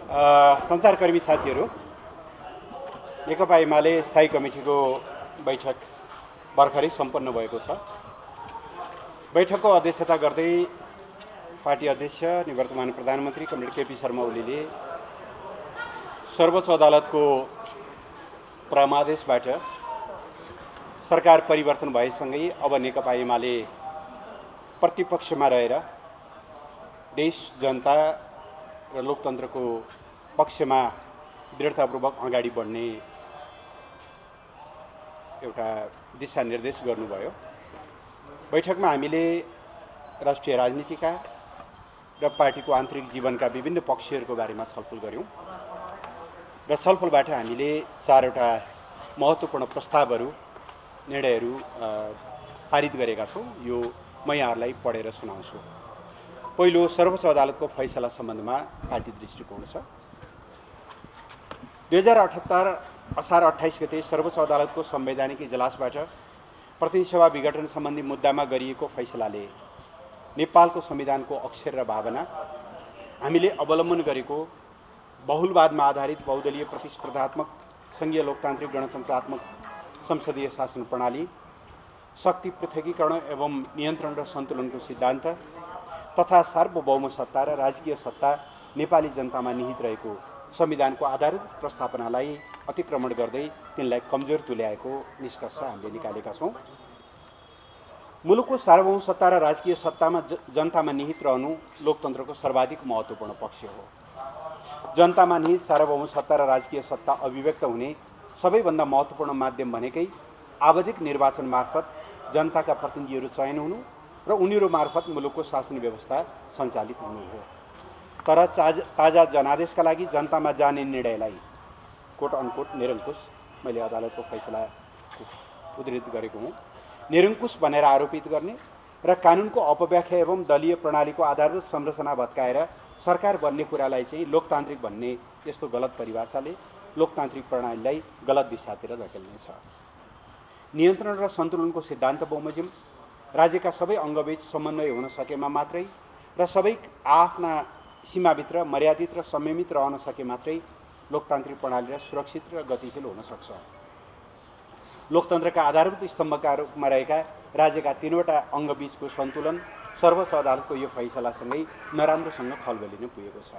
सञ्चारकर्मी साथीहरू, नेकपा एमाले स्थायी कमिटीको बैठक भर्खरै सम्पन्न भएको छ। बैठकको अध्यक्षता गर्दै पार्टी अध्यक्ष निवर्तमान प्रधानमन्त्री कमरेड केपी शर्मा ओलीले सर्वोच्च अदालतको परमादेशबाट सरकार परिवर्तन भएसँगै अब नेकपा एमाले प्रतिपक्षमा रहेर देश, जनता र लोकतन्त्रको पक्षमा दृढतापूर्वक अगाडि बढ्ने एउटा दिशानिर्देश गर्नुभयो। बैठकमा हामीले राष्ट्रिय राजनीतिका र पार्टीको आन्तरिक जीवनका विभिन्न पक्षहरूको बारेमा छलफल गऱ्यौँ र छलफलबाट हामीले चारवटा महत्त्वपूर्ण प्रस्तावहरू, निर्णयहरू पारित गरेका छौँ। यो म यहाँहरूलाई पढेर सुनाउँछु। पहिलो, सर्वोच्च अदालतको फैसला सम्बन्धमा पार्टी दृष्टिकोण छ। 2078 असार 28 गते सर्वोच्च अदालतको संवैधानिक इजलासबाट प्रतिनिधि सभा विघटन सम्बन्धी मुद्दामा गरिएको फैसलाले नेपालको संविधानको अक्षर र भावना, हामीले अवलम्बन गरेको बहुलवादमा आधारित बहुदलीय प्रतिस्पर्धात्मक सङ्घीय लोकतान्त्रिक गणतन्त्रात्मक संसदीय शासन प्रणाली, शक्ति पृथकीकरण एवं नियन्त्रण र सन्तुलनको सिद्धान्त तथा सार्वभौम सत्ता र राजकीय सत्ता नेपाली जनतामा निहित रहेको संविधानको आधारित प्रस्तावनालाई अतिक्रमण गर्दै तिनलाई कमजोर तुल्याएको निष्कर्ष हामीले निकालेका छौँ। मुलुकको सार्वभौम सत्ता र राजकीय सत्तामा जनतामा निहित रहनु लोकतन्त्रको सर्वाधिक महत्त्वपूर्ण पक्ष हो। जनतामा निहित सार्वभौम सत्ता र राजकीय सत्ता अभिव्यक्त हुने सबैभन्दा महत्त्वपूर्ण माध्यम भनेकै आवधिक निर्वाचन मार्फत जनताका प्रतिनिधिहरू चयन हुनु र उनीहरू मार्फत मुलुकको शासन व्यवस्था सञ्चालित हुनु हो। तर ताजा जनादेशका लागि जनतामा जाने निर्णयलाई कोट अनकोट निरङ्कुश, मैले अदालतको फैसला उद्धृत गरेको हुँ, निरङ्कुश भनेर आरोपित गर्ने र कानुनको अपव्याख्या एवं दलीय प्रणालीको आधारभूत संरचना भत्काएर सरकार बन्ने कुरालाई चाहिँ लोकतान्त्रिक भन्ने यस्तो गलत परिभाषाले लोकतान्त्रिक प्रणालीलाई गलत दिशातिर धकेल्नेछ। नियन्त्रण र सन्तुलनको सिद्धान्त बमोजिम राज्यका सबै अङ्गबीच समन्वय हुन सकेमा मात्रै र सबै आफ्ना सीमाभित्र मर्यादित र संयमित रहन सके मात्रै लोकतान्त्रिक प्रणाली सुरक्षित र गतिशील हुन सक्छ। लोकतन्त्रका आधारभूत स्तम्भका रूपमा रहेका राज्यका तीनवटा अङ्गबीचको सन्तुलन सर्वोच्च अदालतको यो फैसलासँगै नराम्रोसँग खलबलिन पुगेको छ।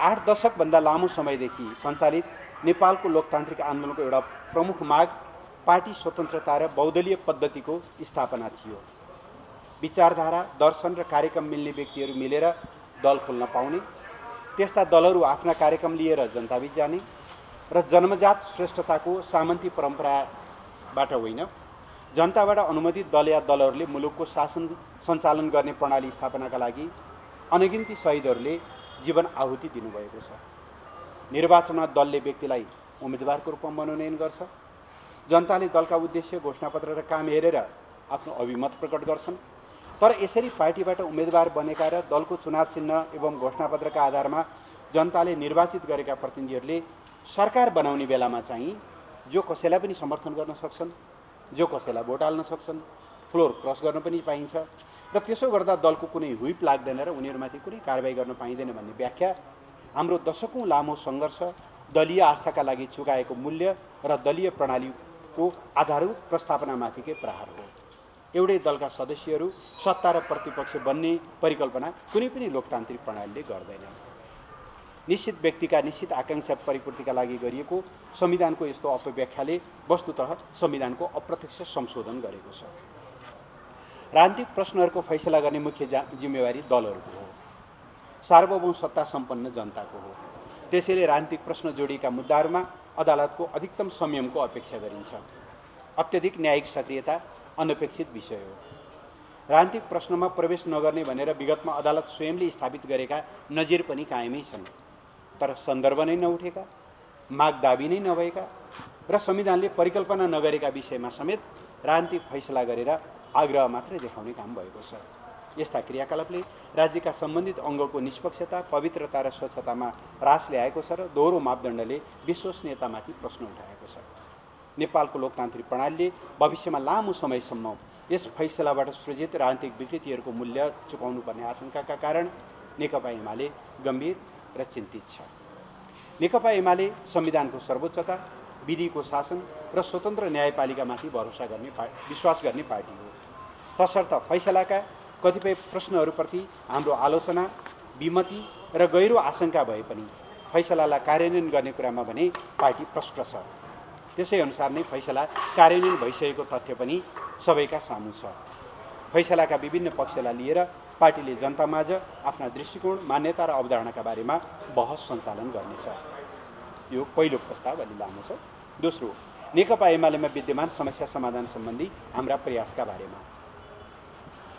8 दशकभन्दा लामो समयदेखि सञ्चालित नेपालको लोकतान्त्रिक आन्दोलनको एउटा प्रमुख माग पार्टी स्वतन्त्रता र बहुदलीय पद्धतिको स्थापना थियो। विचारधारा, दर्शन र कार्यक्रम मिल्ने व्यक्तिहरू मिलेर दल खोल्न पाउने, त्यस्ता दलहरू आफ्ना कार्यक्रम लिएर जनताबीच जाने र जन्मजात श्रेष्ठताको सामन्ती परम्पराबाट होइन, जनताबाट अनुमोदित दल या दलहरूले मुलुकको शासन सञ्चालन गर्ने प्रणाली स्थापनाका लागि अनगिन्ती शहीदहरूले जीवन आहुति दिनुभएको छ। निर्वाचनमा दलले व्यक्तिलाई उम्मेदवारको रूपमा मनोनयन गर्छ। जनताले दलका उद्देश्य, घोषणापत्र र काम हेरेर आफ्नो अभिमत प्रकट गर्छन्। तर यसरी पार्टीबाट उम्मेदवार बनेका र दलको चुनाव चिन्ह एवं घोषणापत्रका आधारमा जनताले निर्वाचित गरेका प्रतिनिधिहरूले सरकार बनाउने बेलामा चाहिँ जो कसैलाई पनि समर्थन गर्न सक्छन्, जो कसैलाई भोट हाल्न सक्छन्, फ्लोर क्रस गर्न पनि पाइन्छ र त्यसो गर्दा दलको कुनै हुइप लाग्दैन र उनीहरूमाथि कुनै कारबाही गर्न पाइँदैन भन्ने व्याख्या हाम्रो दशकौँ लामो सङ्घर्ष, दलीय आस्थाका लागि चुकाएको मूल्य र दलीय प्रणालीको आधारभूत प्रस्तावनामाथिकै प्रहार हो। एउटै दलका सदस्यहरू सत्ता र प्रतिपक्ष बन्ने परिकल्पना कुनै पनि लोकतान्त्रिक प्रणालीले गर्दैन। निश्चित व्यक्तिका निश्चित आकाङ्क्षा परिपूर्तिका लागि गरिएको संविधानको यस्तो अपव्याख्याले वस्तुतः संविधानको अप्रत्यक्ष संशोधन गरेको छ। राजनीतिक प्रश्नहरूको फैसला गर्ने मुख्य जिम्मेवारी दलहरूको हो, सार्वभौम सत्ता सम्पन्न जनताको हो। त्यसैले राजनीतिक प्रश्न जोडिएका मुद्दाहरूमा अदालतको अधिकतम संयमको अपेक्षा गरिन्छ। अत्यधिक न्यायिक सक्रियता अनपेक्षित विषय हो। राजनीतिक प्रश्नमा प्रवेश नगर्ने भनेर विगतमा अदालत स्वयंले स्थापित गरेका नजिर पनि कायमै छन्। तर सन्दर्भ नै नउठेका, माग दाबी नै नभएका र संविधानले परिकल्पना नगरेका विषयमा समेत राजनीतिक फैसला गरेर आग्रह मात्रै देखाउने काम भएको छ। यस्ता क्रियाकलापले राज्यका सम्बन्धित अङ्गको निष्पक्षता, पवित्रता र स्वच्छतामा ह्रास ल्याएको छ र दोहोरो मापदण्डले विश्वसनीयतामाथि प्रश्न उठाएको छ। नेपालको लोकतान्त्रिक प्रणालीले भविष्यमा लामो समयसम्म यस फैसलाबाट सृजित राजनीतिक विकृतिहरूको मूल्य चुकाउनुपर्ने आशंकाका कारण नेकपा एमाले गम्भीर र चिन्तित छ। नेकपा एमाले संविधानको सर्वोच्चता, विधिको शासन र स्वतन्त्र न्यायपालिकामाथि विश्वास गर्ने पार्टी हो। तसर्थ फैसलाका कतिपय प्रश्नहरूप्रति हाम्रो आलोचना, विमति र गहिरो आशंका भए पनि फैसलालाई कार्यान्वयन गर्ने कुरामा भने पार्टी प्रष्ट छ। त्यसै अनुसार नै फैसला कार्यान्वयन भइसकेको तथ्य पनि सबैका सामु छ। फैसलाका विभिन्न पक्षलाई लिएर पार्टीले जनतामाझ आफ्ना दृष्टिकोण, मान्यता र अवधारणाका बारेमा बहस सञ्चालन गर्नेछ। यो पहिलो प्रस्ताव अलि लामो छ। दोस्रो, नेकपा एमालेमा विद्यमान समस्या समाधान सम्बन्धी हाम्रा प्रयासका बारेमा।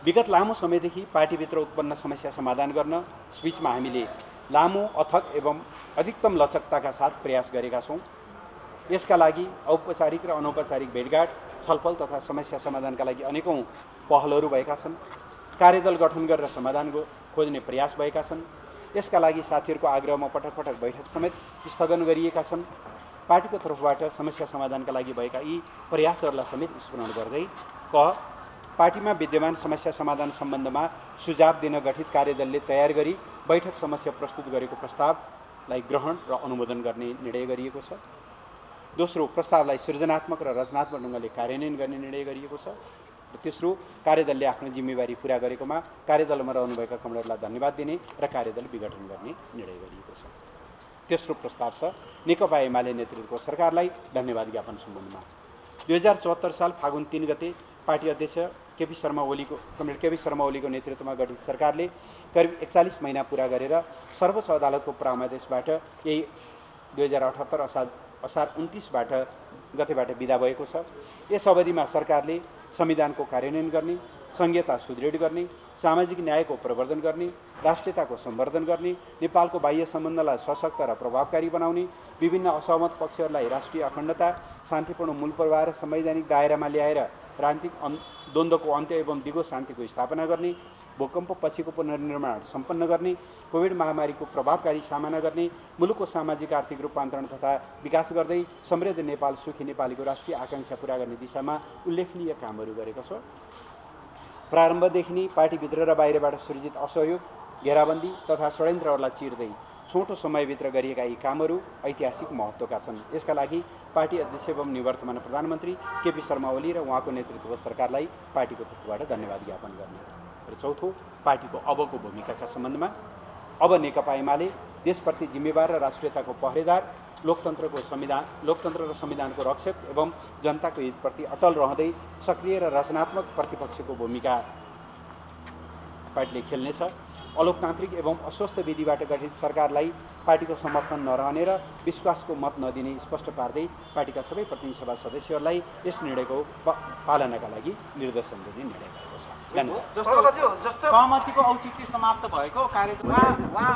विगत लामो समयदेखि पार्टीभित्र उत्पन्न समस्या समाधान गर्न स्विचमा हामीले लामो, अथक एवं अधिकतम लचकताका साथ प्रयास गरेका छौँ। यसका लागि औपचारिक र अनौपचारिक भेटघाट, छलफल तथा समस्या समाधानका लागि अनेकौँ पहलहरू भएका छन्। कार्यदल गठन गरेर समाधान खोज्ने प्रयास भएका छन्। यसका लागि साथीहरूको आग्रहमा पटक पटक बैठक समेत स्थगन गरिएका छन्। पार्टीको तर्फबाट समस्या समाधानका लागि भएका यी प्रयासहरूलाई समेत स्मरण गर्दै पार्टीमा विद्यमान समस्या समाधान सम्बन्धमा सुझाव दिन गठित कार्यदलले तयार गरी बैठक समस्या प्रस्तुत गरेको प्रस्तावलाई ग्रहण र अनुमोदन गर्ने निर्णय गरिएको छ। दोस्रो, प्रस्तावलाई सृजनात्मक र रचनात्मक ढङ्गले कार्यान्वयन गर्ने निर्णय गरिएको छ। र तेस्रो, कार्यदलले आफ्नो जिम्मेवारी पुरा गरेकोमा कार्यदलमा रहनुभएका कमरेडलाई धन्यवाद दिने र कार्यदल विघटन गर्ने निर्णय गरिएको छ। तेस्रो प्रस्ताव छ नेकपा एमाले नेतृत्वको सरकारलाई धन्यवाद ज्ञापन सम्बन्धमा। 2074 साल फागुन 3 गते पार्टी अध्यक्ष कमरेड केपी शर्मा ओलीको नेतृत्वमा गठित सरकारले करिब 41 महिना पुरा गरेर सर्वोच्च अदालतको परामर्शबाट यही 2078 असार 29 गतेबाट बिदा भएको छ। यस अवधिमा सरकारले संविधानको कार्यान्वयन गर्ने, संघीयता सुदृढ गर्ने, सामाजिक न्यायको प्रवर्धन गर्ने, राष्ट्रियताको सम्वर्धन गर्ने, नेपालको बाह्य सम्बन्धलाई सशक्त र प्रभावकारी बनाउने, विभिन्न असहमत पक्षहरूलाई राष्ट्रिय अखण्डता, शान्तिपूर्ण मूल प्रवाह र संवैधानिक दायरामा ल्याएर राजनीतिक द्वन्द्वको अन्त्य एवं दिगो शान्तिको स्थापना गर्ने, भूकम्प पछिको पुनर्निर्माण सम्पन्न गर्ने, कोभिड महामारीको प्रभावकारी सामना गर्ने, मुलुकको सामाजिक आर्थिक रूपान्तरण तथा विकास गर्दै समृद्ध नेपाल, सुखी नेपालीको राष्ट्रिय आकांक्षा पूरा गर्ने दिशामा उल्लेखनीय कामहरू गरेको छ। प्रारम्भदेखि नै पार्टीभित्र र बाहिरबाट सृजित असहयोग, घेराबन्दी तथा षड्यन्त्रहरूलाई चिर्दै छोटो समयभित्र गरिएका यी कामहरू ऐतिहासिक महत्त्वका छन्। यसका लागि पार्टी अध्यक्ष एवं निवर्तमान प्रधानमन्त्री केपी शर्मा ओली र उहाँको नेतृत्वको सरकारलाई पार्टीको तर्फबाट धन्यवाद ज्ञापन गर्ने। र चौथो, पार्टीको अबको भूमिकाका सम्बन्धमा अब नेकपा एमाले देशप्रति जिम्मेवार र राष्ट्रियताको पहरेदार, लोकतन्त्र र संविधानको रक्षक एवं जनताको हितप्रति अटल रहँदै सक्रिय र रचनात्मक प्रतिपक्षको भूमिका पार्टीले खेल्नेछ। अलोकतान्त्रिक एवं अस्वस्थ विधिबाट गठित सरकारलाई पार्टीको समर्थन नरहने र विश्वासको मत नदिने स्पष्ट पार्दै पार्टीका सबै प्रतिनिधि सभा सदस्यहरूलाई यस निर्णयको पालनाका लागि निर्देशन दिने निर्णय भएको छ। धन्यवाद। सहमतिको औचित्य समाप्त भएको कार्यक्रममा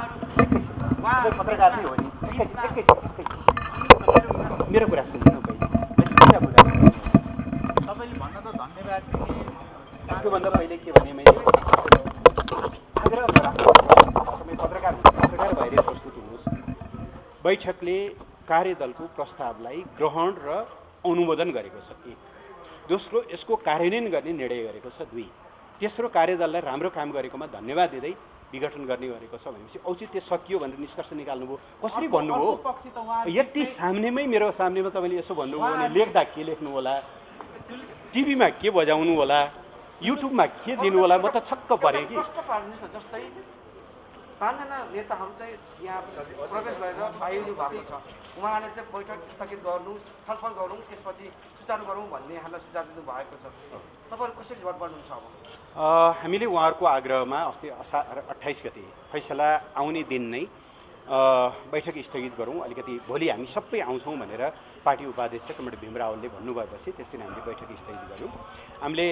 मेरो कुरा सुन्नु पहिले। सबैले भन्न त धन्यवाद दिने। त्योभन्दा पहिले के भने मैले पत्रकार भएर प्रस्तुत हुनुहोस्। बैठकले कार्यदलको प्रस्तावलाई ग्रहण र अनुमोदन गरेको छ, 1। दोस्रो, यसको कार्यान्वयन गर्ने निर्णय गरेको छ, 2। तेस्रो, कार्यदललाई राम्रो काम गरेकोमा धन्यवाद दिँदै विघटन गर्ने गरेको छ भनेपछि औचित्य सकियो भनेर निष्कर्ष निकाल्नुभयो। कसरी भन्नुभयो? यति सामनेमै, मेरो सामनेमा तपाईँले यसो भन्नुभयो भने लेख्दा के लेख्नु होला, टिभीमा के बजाउनु होला, युट्युबमा के दिनु होला, म त छक्क परेँ कि। जस्तै 5 जना नेताहरू चाहिँ यहाँ प्रवेश गरेर आइनु भएको छ। उहाँले चाहिँ बैठक स्थगित गर्नु, छलफल गरौँ, त्यसपछि सुचारू गरौँ भन्ने हामीलाई सुझाव दिनु भएको छ। तपाईँहरू कसरी गर्नुहुन्छ? अब हामीले उहाँहरूको आग्रहमा अस्ति असार 28 गते फैसला आउने दिन नै बैठक स्थगित गरौँ, अलिकति भोलि हामी सबै आउँछौँ भनेर पार्टी उपाध्यक्ष कमरेड भीम रावलले भन्नुभएपछि त्यस दिन हामीले बैठक स्थगित गऱ्यौँ। हामीले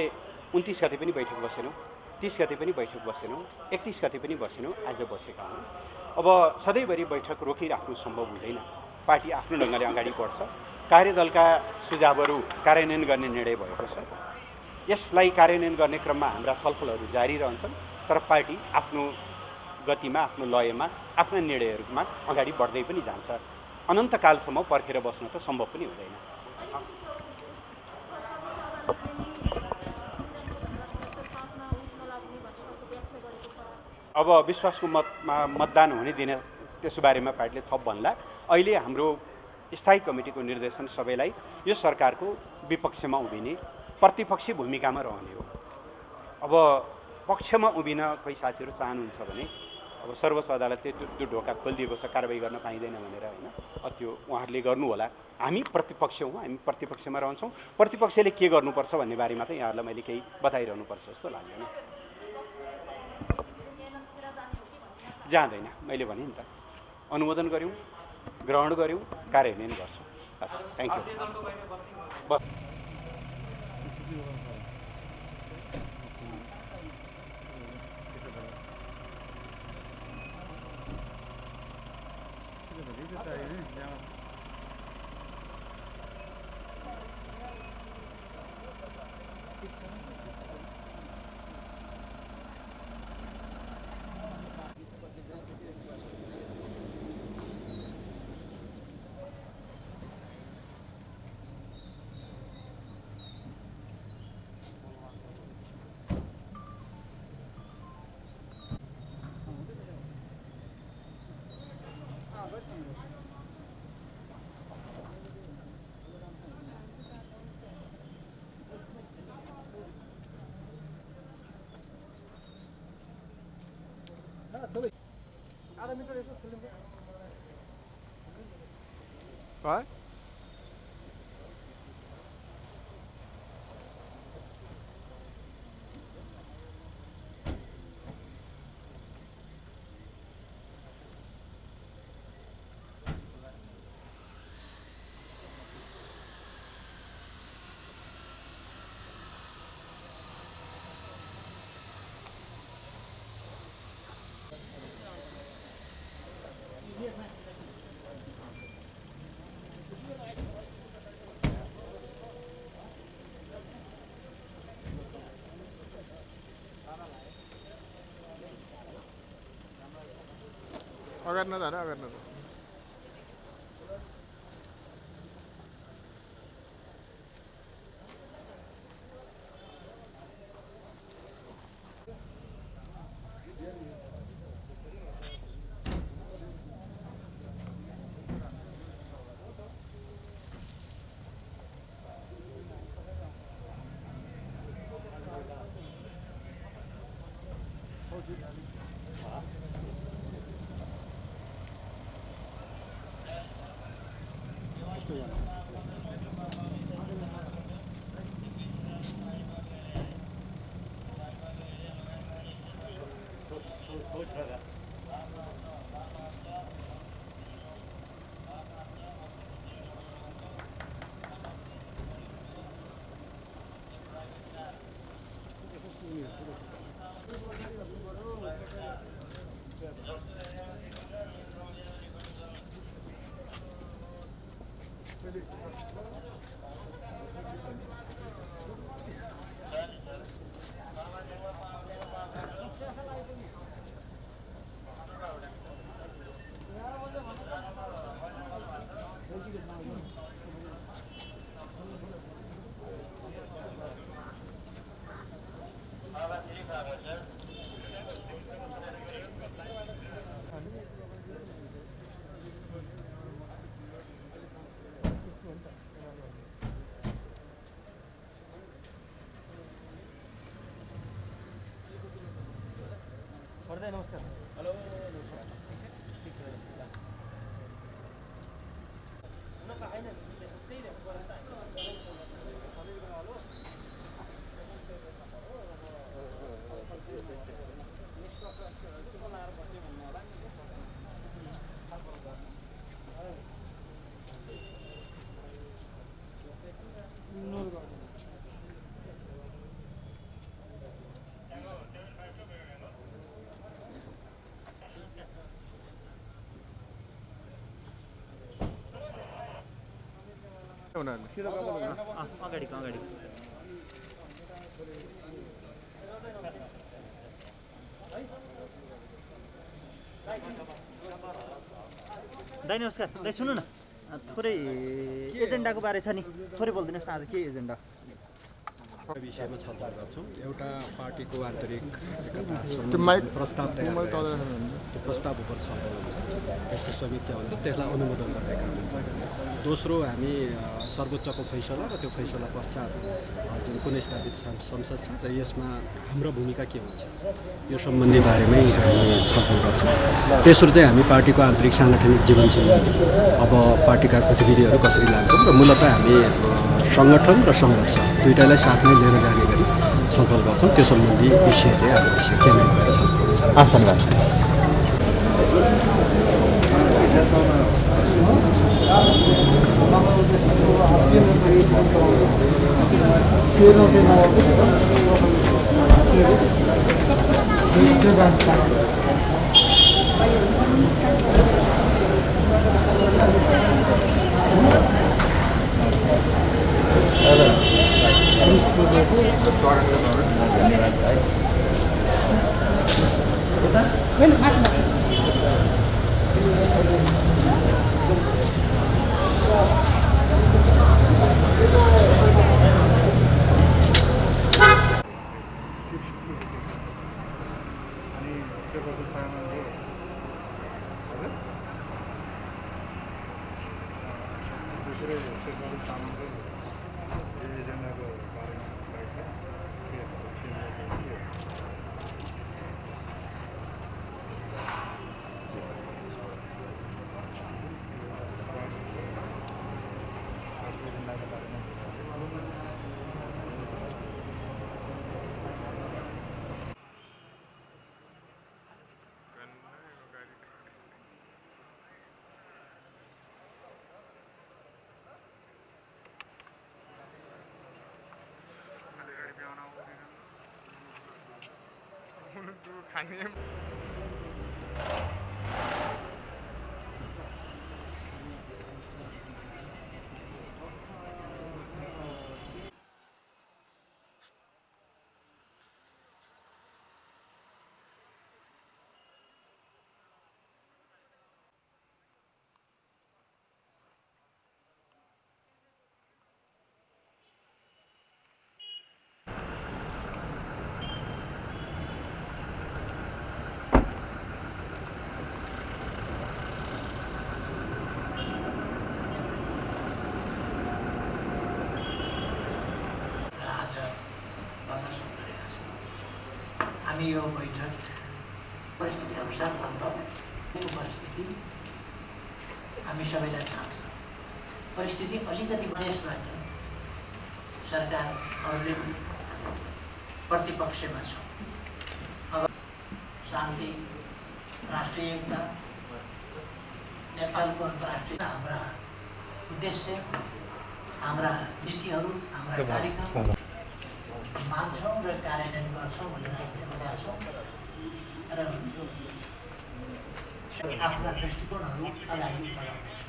29 गते पनि बैठक बसेनौँ, 30 गते पनि बैठक बसेनौँ, 31 गते पनि बसेनौँ, आज बसेका हौँ। अब सधैँभरि बैठक रोकिराख्नु सम्भव हुँदैन। पार्टी आफ्नो ढङ्गले अगाडि बढ्छ। कार्यदलका सुझावहरू कार्यान्वयन गर्ने निर्णय भएको छ। यसलाई कार्यान्वयन गर्ने क्रममा हाम्रा छलफलहरू जारी रहन्छन्, तर पार्टी आफ्नो गतिमा, आफ्नो लयमा, आफ्ना निर्णयहरूमा अगाडि बढ्दै पनि जान्छ। अनन्तकालसम्म पर्खेर बस्न त सम्भव पनि हुँदैन। अब विश्वासको मतमा मतदान हुने दिन त्यस बारेमा पार्टीले थप भन्ला। अहिले हाम्रो स्थायी कमिटीको निर्देशन सबैलाई यो सरकारको विपक्षमा उभिने प्रतिपक्षी भूमिकामा रहने हो। अब पक्षमा उभिन कोही साथीहरू चाहनुहुन्छ भने अब सर्वोच्च अदालतले त्यो ढोका खोलिदिएको छ कारबाही गर्न पाइँदैन भनेर होइन, त्यो उहाँहरूले गर्नु होला। हामी प्रतिपक्ष हौँ, हामी प्रतिपक्षमा रहन्छौँ। प्रतिपक्षले के गर्नुपर्छ भन्ने बारेमा त यहाँहरूलाई मैले केही बताइरहनुपर्छ जस्तो लाग्दैन। जाँदैन, मैले भने नि त, अनुमोदन गऱ्यौँ, ग्रहण गऱ्यौँ, कार्यान्वयन गर्छौँ। हस्, थ्याङ्क यू। What? अगर न दादा अगर न नमस्कार। हेलो नमस्कार। अगाडि दाइ नमस्कार। दाइ सुन्नु न, थोरै एजेन्डाको बारे छ नि, थोरै बोलिदिनुहोस् न। आज के एजेन्डा? विषयमा छलफल गर्छौँ। एउटा पार्टीको आन्तरिक एकता त्यो माइक प्रस्ताव तयार मोबाइल गरेर तल राख्नु हुन्छ। त्यो प्रस्ताव उप छलफल हुन्छ, त्यसको समीक्षा हुन्छ, त्यसलाई अनुमोदन गर्ने काम हुन्छ। दोस्रो, हामी सर्वोच्चको फैसला र त्यो फैसला पश्चात जुन कुनै स्थापित संसद छ र यसमा हाम्रो भूमिका के हुन्छ यो सम्बन्धी बारेमै हामी छलफल गर्छौँ। तेस्रो चाहिँ हामी पार्टीको आन्तरिक साङ्गठनिक जीवन सम्बन्धी अब पार्टीका गतिविधिहरू कसरी लान्छौँ र मूलतः हामी सङ्गठन र सङ्घर्ष दुईटालाई साथमै लिएर जाने गरी छलफल गर्छौँ। त्यो सम्बन्धी विषय चाहिँ आज विषय केन्द्रित भएर छलफल गर्छौँ। हामी यो बैठक परिस्थिति अनुसार परिस्थिति हामी सबैलाई थाहा छ। परिस्थिति अलिकति देशबाट सरकारहरूले प्रतिपक्षमा छ। अब शान्ति, राष्ट्रिय एकता, नेपालको अन्तर्राष्ट्रिय हाम्रा उद्देश्य, हाम्रा नीतिहरू, हाम्रा कार्यक्रम मान्छौँ र कार्यान्वयन गर्छौँ भनेर भनेका छौँ र आफ्ना दृष्टिकोणहरू अगाडि बढाउँछौँ।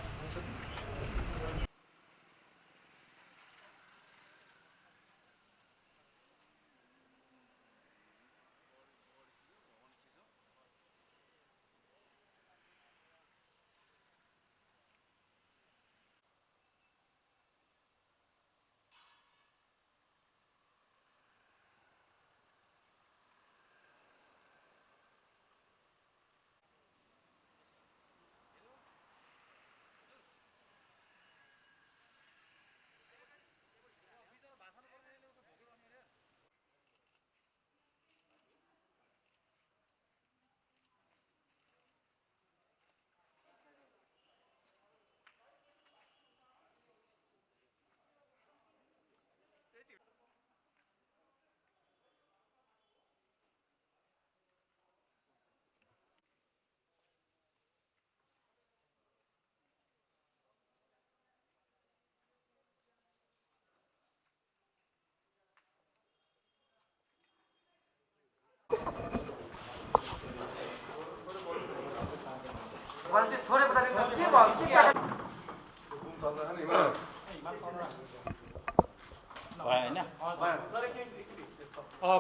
थोरै बताइदिनु के भयो?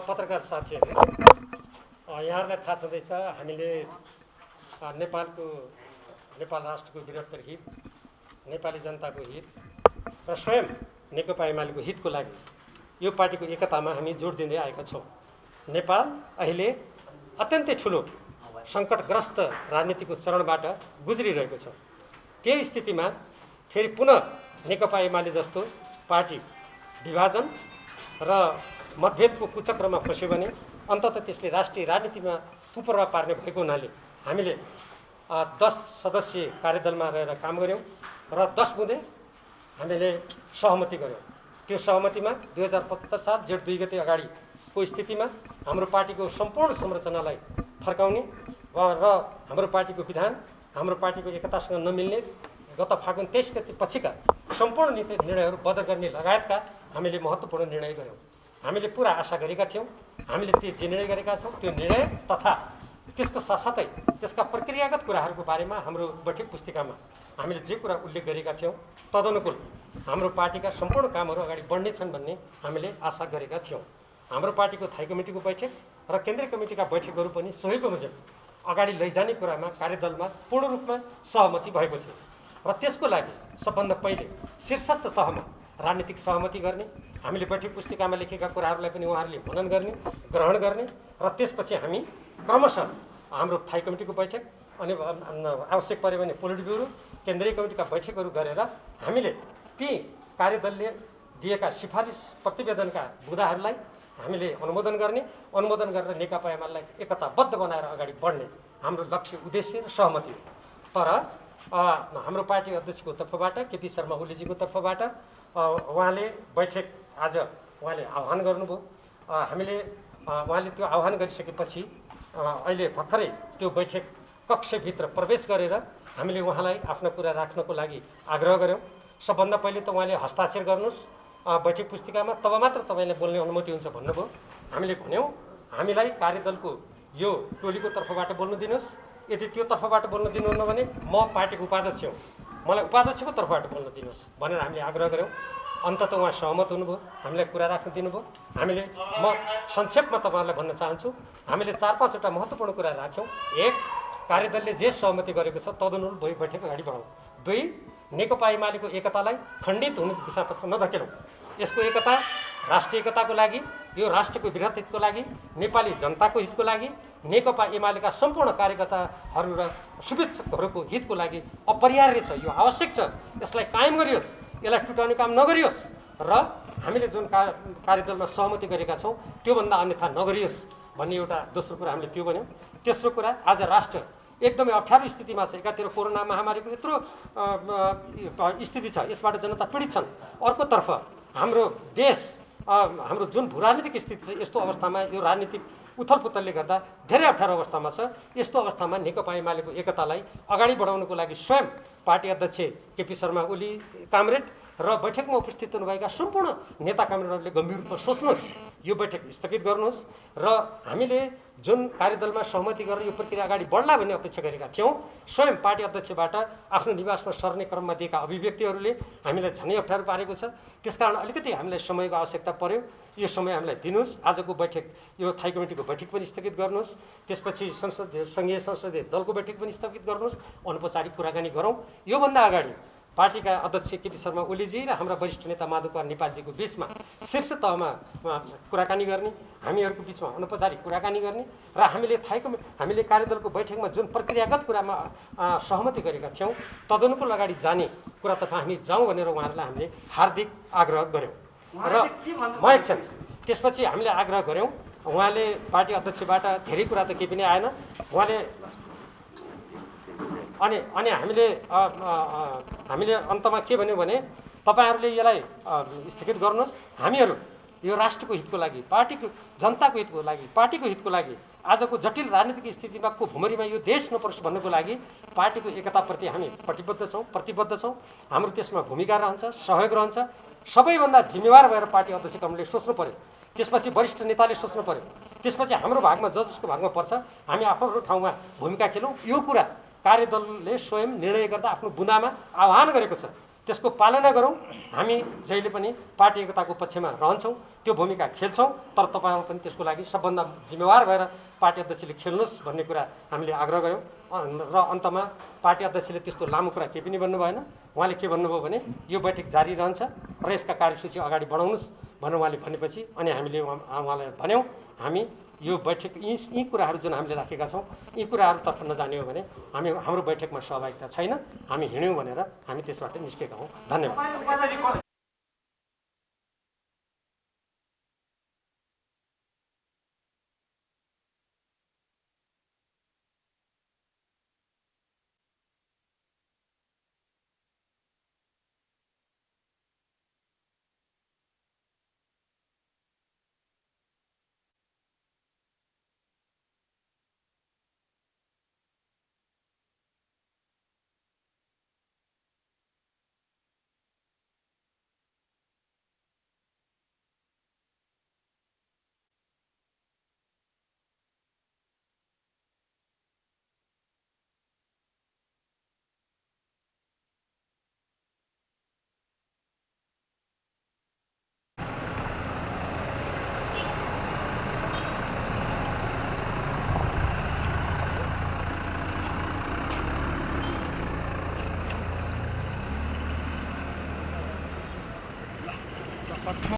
पत्रकार साथीहरू, यहाँहरूलाई थाहा छँदैछ हामीले नेपाल राष्ट्रको बृहत्तर हित, नेपाली जनताको हित र स्वयं नेकपा एमालेको हितको लागि यो पार्टीको एकतामा हामी जोड दिँदै आएका छौँ। नेपाल अहिले अत्यन्तै ठुलो सङ्कटग्रस्त राजनीतिको चरणबाट गुज्रिरहेको छ। त्यही स्थितिमा फेरि पुनः नेकपा एमाले जस्तो पार्टी विभाजन र मतभेदको कुचक्रमा फस्यो भने अन्ततः त्यसले राष्ट्रिय राजनीतिमा कुप्रभाव पार्ने भएको हुनाले हामीले 10 सदस्यीय कार्यदलमा रहेर काम गऱ्यौँ र 10 बुँदे हामीले सहमति गऱ्यौँ। त्यो सहमतिमा 2075 साल जेठ 2 गते अगाडिको स्थितिमा हाम्रो पार्टीको सम्पूर्ण संरचनालाई फर्काउने र हाम्रो पार्टीको विधान हाम्रो पार्टीको एकतासँग नमिल्ने गत फागुन 23 गते पछिका सम्पूर्ण निर्णयहरू बदल गर्ने लगायतका हामीले महत्त्वपूर्ण निर्णय गऱ्यौँ। हामीले पुरा आशा गरेका थियौँ। हामीले जे निर्णय गरेका छौँ त्यो निर्णय तथा त्यसको साथसाथै त्यसका प्रक्रियागत कुराहरूको बारेमा हाम्रो बैठक पुस्तिकामा हामीले जे कुरा उल्लेख गरेका थियौँ तदनुकूल हाम्रो पार्टीका सम्पूर्ण कामहरू अगाडि बढ्नेछन् भन्ने हामीले आशा गरेका थियौँ। हाम्रो पार्टीको थाई कमिटीको बैठक र केन्द्रीय कमिटीका बैठकहरू पनि सोही बमोजिम अगाडि लैजाने कुरामा कार्यदलमा पूर्ण रूपमा सहमति भएको थियो र त्यसको लागि सबभन्दा पहिले शीर्षस्थ तहमा राजनीतिक सहमति गर्ने, हामीले बैठक पुस्तिकामा लेखेका कुराहरूलाई पनि उहाँहरूले मनन गर्ने, ग्रहण गर्ने र त्यसपछि हामी क्रमशः हाम्रो थाई कमिटीको बैठक अनि आवश्यक पऱ्यो भने पोलिट ब्युरो केन्द्रीय कमिटीका बैठकहरू गरेर हामीले ती कार्यदलले दिएका सिफारिस प्रतिवेदनका बुँदाहरूलाई हामीले अनुमोदन गर्ने, अनुमोदन गरेर नेकपा एमालेलाई एकताबद्ध बनाएर अगाडि बढ्ने हाम्रो लक्ष्य उद्देश्य र सहमति हो। तर हाम्रो पार्टी अध्यक्षको तर्फबाट केपी शर्मा ओलीजीको तर्फबाट उहाँले बैठक आज उहाँले आह्वान गर्नुभयो। हामीले उहाँले त्यो आह्वान गरिसकेपछि अहिले भर्खरै त्यो बैठक कक्षभित्र प्रवेश गरेर हामीले उहाँलाई आफ्नो कुरा राख्नको लागि आग्रह गऱ्यौँ। सबभन्दा पहिले त उहाँले हस्ताक्षर गर्नुहोस् बैठक पुस्तिकामा, तब मात्र तपाईँले बोल्ने अनुमति हुन्छ भन्नुभयो। हामीले भन्यौँ हामीलाई कार्यदलको यो टोलीको तर्फबाट बोल्न दिनुहोस्, यदि त्यो तर्फबाट बोल्न दिनुहुन्न भने म पार्टीको उपाध्यक्ष हुँ, मलाई उपाध्यक्षको तर्फबाट बोल्न दिनुहोस् भनेर हामीले आग्रह गऱ्यौँ। अन्ततः उहाँ सहमत हुनुभयो, हामीलाई कुरा राख्न दिनुभयो। हामीले म संक्षेपमा तपाईँहरूलाई भन्न चाहन्छु, हामीले 4-5 महत्त्वपूर्ण कुरा राख्यौँ। 1, कार्यदलले जे सहमति गरेको छ तदनुरूप बैठक अगाडि बढाउँ। 2, नेकपा एमालेको एकतालाई खण्डित हुने दिशातर्फ नधकेलौँ। यसको एकता राष्ट्रिय एकताको लागि, यो राष्ट्रको वृहत हितको लागि, नेपाली जनताको हितको लागि, नेकपा एमालेका सम्पूर्ण कार्यकर्ताहरू र शुभेच्छुकहरूको हितको लागि अपरिहार्य छ, यो आवश्यक छ। यसलाई कायम गरियोस्, यसलाई टुटाउने काम नगरियोस् र हामीले जुन कार्यदलमा सहमति गरेका छौँ त्योभन्दा अन्यथा नगरियोस् भन्ने एउटा दोस्रो कुरा हामीले त्यो भन्यौँ। तेस्रो कुरा, आज राष्ट्र एकदमै अप्ठ्यारो स्थितिमा छ। एकातिर कोरोना महामारीको यत्रो स्थिति छ, यसबाट जनता पीडित छन्। अर्कोतर्फ हाम्रो देश हाम्रो जुन भू राजनीतिक स्थिति छ यस्तो अवस्थामा यो राजनीतिक उथलपुथलले गर्दा धेरै अप्ठ्यारो अवस्थामा छ। यस्तो अवस्थामा नेकपा एमालेको एकतालाई अगाडि बढाउनको लागि स्वयं पार्टी अध्यक्ष केपी शर्मा ओली कामरेड र बैठकमा उपस्थित हुनुभएका सम्पूर्ण नेता कामरेडहरूले गम्भीर रूपमा सोच्नुहोस्, यो बैठक स्थगित गर्नुहोस् र हामीले जुन कार्यदलमा सहमति गरेर यो प्रक्रिया अगाडि बढ्ला भन्ने अपेक्षा गरेका थियौँ, स्वयं पार्टी अध्यक्षबाट आफ्नो निवासमा सर्ने क्रममा दिएका अभिव्यक्तिहरूले हामीलाई झनै अप्ठ्यारो पारेको छ। त्यसकारण अलिकति हामीलाई समयको आवश्यकता पर्यो। यो समय हामीलाई दिनुहोस्। आजको बैठक यो थाई कमिटीको बैठक पनि स्थगित गर्नुहोस्, त्यसपछि सङ्घीय संसदीय दलको बैठक पनि स्थगित गर्नुहोस्, अनौपचारिक कुराकानी गरौँ। योभन्दा अगाडि पार्टीका अध्यक्ष केपी शर्मा ओलीजी र हाम्रा वरिष्ठ नेता माधवकुमार नेपालजीको बिचमा शीर्ष तहमा कुराकानी गर्ने, हामीहरूको बिचमा अनौपचारिक कुराकानी गर्ने र हामीले कार्यदलको बैठकमा जुन प्रक्रियागत कुरामा सहमति गरेका थियौँ तदनुकूल अगाडि जाने कुरातर्फ हामी जाउँ भनेर उहाँहरूलाई हामीले हार्दिक आग्रह गऱ्यौँ। र म एकछिन त्यसपछि हामीले आग्रह गऱ्यौँ। उहाँले पार्टी अध्यक्षबाट धेरै कुरा त केही पनि आएन। उहाँले अनि हामीले अन्तमा के भन्यो भने तपाईँहरूले यसलाई स्थगित गर्नुहोस्, हामीहरू यो राष्ट्रको हितको लागि, पार्टीको जनताको हितको लागि, पार्टीको हितको लागि, आजको जटिल राजनीतिक स्थितिमा को भुमरीमा यो देश नपरोस् भन्नको लागि पार्टीको एकताप्रति हामी प्रतिबद्ध छौँ। हाम्रो त्यसमा भूमिका रहन्छ, सहयोग रहन्छ। सबैभन्दा जिम्मेवार भएर पार्टी अध्यक्ष कमले सोच्नु पर्यो, त्यसपछि वरिष्ठ नेताले सोच्नु पर्यो, त्यसपछि हाम्रो भागमा जसको भागमा पर्छ हामी आफ्नो ठाउँमा भूमिका खेलौँ। यो कुरा कार्यदलले स्वयं निर्णय गर्दा आफ्नो बुँदामा आह्वान गरेको छ, त्यसको पालना गरौँ। हामी जहिले पनि पार्टी एकताको पक्षमा रहन्छौँ, त्यो भूमिका खेल्छौँ। तर तपाईँहरू पनि त्यसको लागि सबभन्दा जिम्मेवार भएर पार्टी अध्यक्षले खेल्नुहोस् भन्ने कुरा हामीले आग्रह गऱ्यौँ। र अन्तमा पार्टी अध्यक्षले त्यस्तो लामो कुरा केही पनि भन्नु भएन। उहाँले के भन्नुभयो भने यो बैठक जारी रहन्छ र यसका कार्यसूची अगाडि बढाउनुहोस् भनेर उहाँले भनेपछि अनि हामीले उहाँलाई भन्यौँ हामी यो बैठक यी कुराहरू जुन हामीले राखेका छौँ यी कुराहरूतर्फ नजाने हो भने हाम्रो बैठकमा सहभागिता छैन, हामी हिँड्यौँ भनेर हामी त्यसबाट निस्केका हौँ। धन्यवाद।